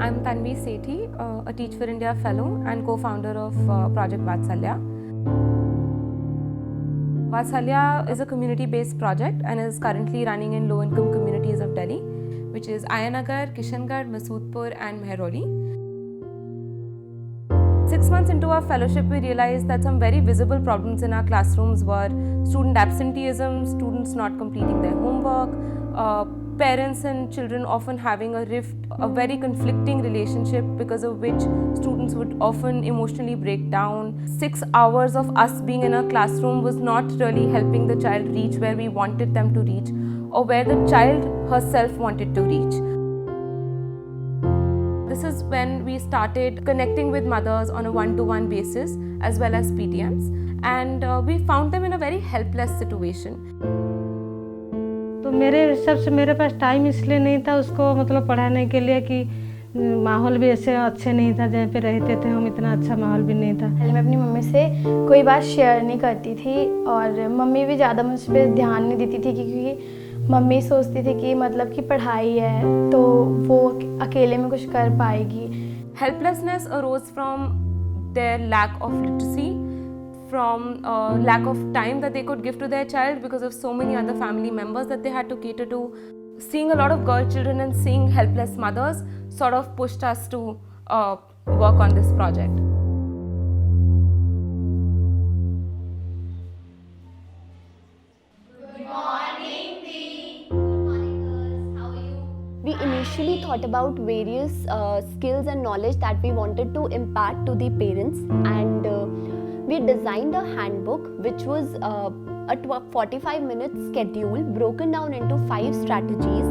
I'm Tanvi Sethi, a Teach for India fellow and co-founder of Project Vatsalya. Vatsalya is a community-based project and is currently running in low-income communities of Delhi, which is Ayanagar, Kishangarh, Masoodpur and Mehrauli. 6 months into our fellowship, we realized that some very visible problems in our classrooms were student absenteeism, students not completing their homework, parents and children often having a rift, a very conflicting relationship because of which students would often emotionally break down. 6 hours of us being in a classroom was not really helping the child reach where we wanted them to reach or where the child herself wanted to reach. This is when we started connecting with mothers on a one-to-one basis as well as PTMs, and we found them in a very helpless situation. तो मेरे हिसाब से मेरे पास time इसलिए नहीं था उसको मतलब पढ़ाने के लिए कि माहौल भी ऐसे अच्छे नहीं था, जहाँ पे रहते थे हम इतना अच्छा माहौल भी नहीं था। पहले मैं अपनी मम्मी से कोई बात शेयर नहीं करती थी और मम्मी भी ज़्यादा मुझ पर ध्यान नहीं देती थी क्योंकि मम्मी सोचती थी कि मतलब कि पढ़ाई है तो वो अकेले में कुछ कर पाएगी। Helplessness arose from their lack of literacy, from lack of time that they could give to their child because of so many other family members that they had to cater to. Seeing a lot of girl children and seeing helpless mothers sort of pushed us to work on this project. We initially thought about various skills and knowledge that we wanted to impart to the parents, and we designed a handbook which was a 45-minute schedule broken down into 5 strategies.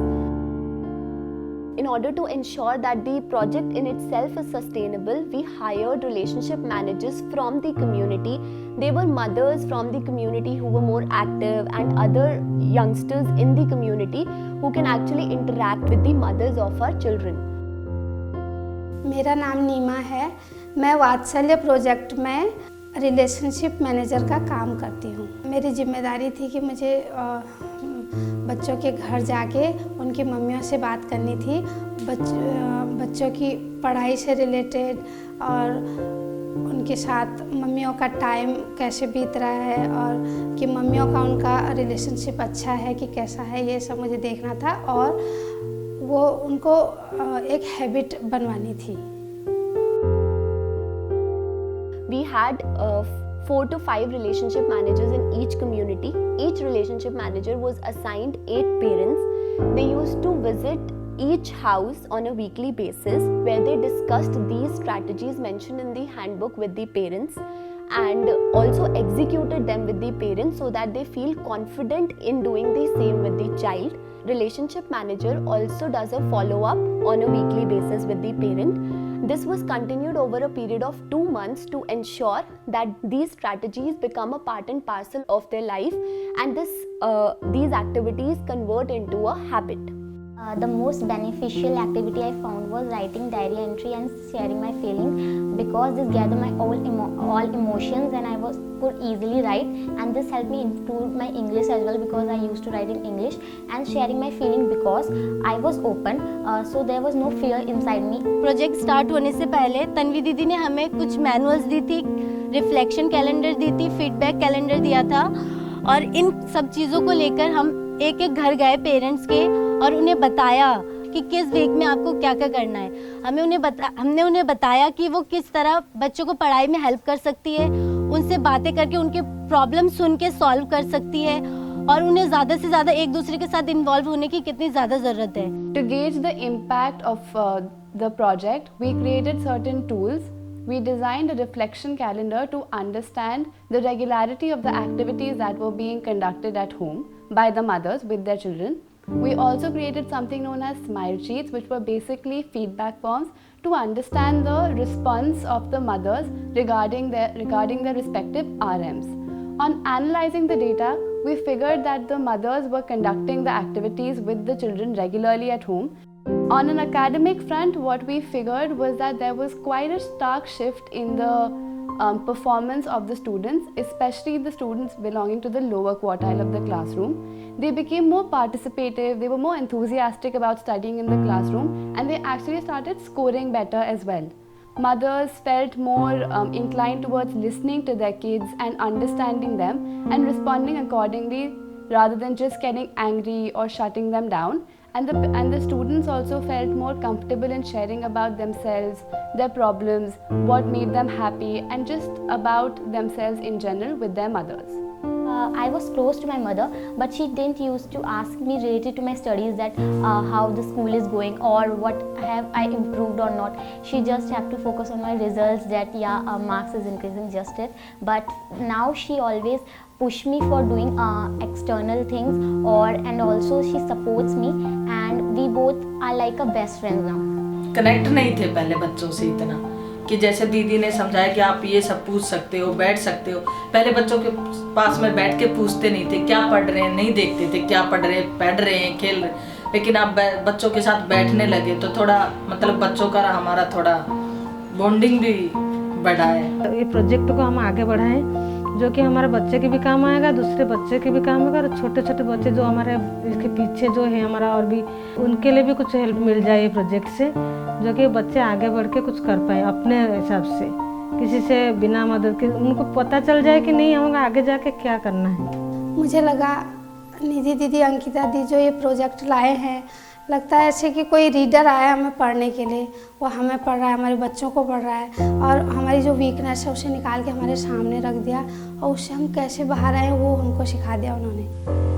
In order to ensure that the project in itself is sustainable, we hired relationship managers from the community. They were mothers from the community who were more active and other youngsters in the community who can actually interact with the mothers of our children. मेरा नाम नीमा है। मैं वात्सल्य project में relationship manager का काम करती हूँ। मेरी जिम्मेदारी थी कि मुझे बच्चों के घर जाके उनकी मम्मियों से बात करनी थी, बच्चों की पढ़ाई से रिलेटेड और उनके साथ मम्मियों का टाइम कैसे बीत रहा है और कि मम्मियों का उनका रिलेशनशिप अच्छा है कि कैसा है, ये सब मुझे देखना था और वो उनको एक हैबिट बनवानी थी। We had 4 to 5 relationship managers in each community. Each relationship manager was assigned 8 parents. They used to visit each house on a weekly basis where they discussed these strategies mentioned in the handbook with the parents and also executed them with the parents so that they feel confident in doing the same with the child. Relationship manager also does a follow-up on a weekly basis with the parent. This was continued over a period of 2 months to ensure that these strategies become a part and parcel of their life and these activities convert into a habit. The most beneficial activity I found was writing diary entry and sharing my feeling because this gathered my all emotions and I could easily write, and this helped me improve my English as well because I used to write in English, and sharing my feeling because I was open, so there was no fear inside me. Project start होने से पहले तन्वी दीदी ने हमें कुछ manuals दी थी, reflection calendar दी थी, feedback calendar दिया था और इन सब चीज़ों को लेकर हम एक एक घर गए पेरेंट्स के और उन्हें बताया कि किस वीक में आपको क्या क्या करना है। हमने उन्हें बताया कि वो किस तरह बच्चों को पढ़ाई में हेल्प कर सकती है, उनसे बातें करके उनके प्रॉब्लम सुन के सॉल्व कर सकती है और उन्हें ज़्यादा से ज़्यादा एक दूसरे के साथ इन्वॉल्व होने की कितनी ज़्यादा ज़रूरत है। To gauge the impact of the project, we created certain tools. We designed a reflection calendar to understand the regularity of the activities that were being conducted at home by the mothers with their children. We also created something known as smile sheets, which were basically feedback forms to understand the response of the mothers regarding their respective RMs. On analyzing the data, we figured that the mothers were conducting the activities with the children regularly at home. On an academic front, what we figured was that there was quite a stark shift in the performance of the students, especially the students belonging to the lower quartile of the classroom. They became more participative, they were more enthusiastic about studying in the classroom, and they actually started scoring better as well. Mothers felt more inclined towards listening to their kids and understanding them and responding accordingly rather than just getting angry or shutting them down. And the students also felt more comfortable in sharing about themselves, their problems, what made them happy, and just about themselves in general with their mothers. I was close to my mother, but she didn't used to ask me related to my studies that how the school is going or what have I improved or not. She just have to focus on my results, that marks is increasing, just it. But now she always push me for doing external things, and also she supports me, and we both are like a best friends now. Connect नहीं थे पहले बच्चों से इतना कि जैसे दीदी ने समझाया कि आप ये सब पूछ सकते हो, बैठ सकते हो। पहले बच्चों के पास में बैठ के पूछते नहीं थे क्या पढ़ रहे हैं, नहीं देखते थे क्या पढ़ रहे हैं, खेल रहे। लेकिन अब बच्चों के साथ बैठने लगे तो थोड़ा मतलब बच्चों का हमारा थोड़ा बॉन्डिंग भी बढ़ा है। तो ये प्रोजेक्ट को हम आगे बढ़ाएं जो कि हमारे बच्चे के भी काम आएगा, दूसरे बच्चे के भी काम आएगा, और छोटे छोटे बच्चे जो हमारे इसके पीछे जो है हमारा और भी उनके लिए भी कुछ हेल्प मिल जाए ये प्रोजेक्ट से, जो कि बच्चे आगे बढ़ के कुछ कर पाए अपने हिसाब से, किसी से बिना मदद के। उनको पता चल जाए कि नहीं हमें आगे जाके क्या करना है। मुझे लगा निधि दीदी, अंकिता दी जो ये प्रोजेक्ट लाए हैं, लगता है ऐसे कि कोई रीडर आया हमें पढ़ने के लिए, वो हमें पढ़ रहा है, हमारे बच्चों को पढ़ रहा है, और हमारी जो वीकनेस है उसे निकाल के हमारे सामने रख दिया, और उससे हम कैसे बाहर आए वो हमको सिखा दिया उन्होंने।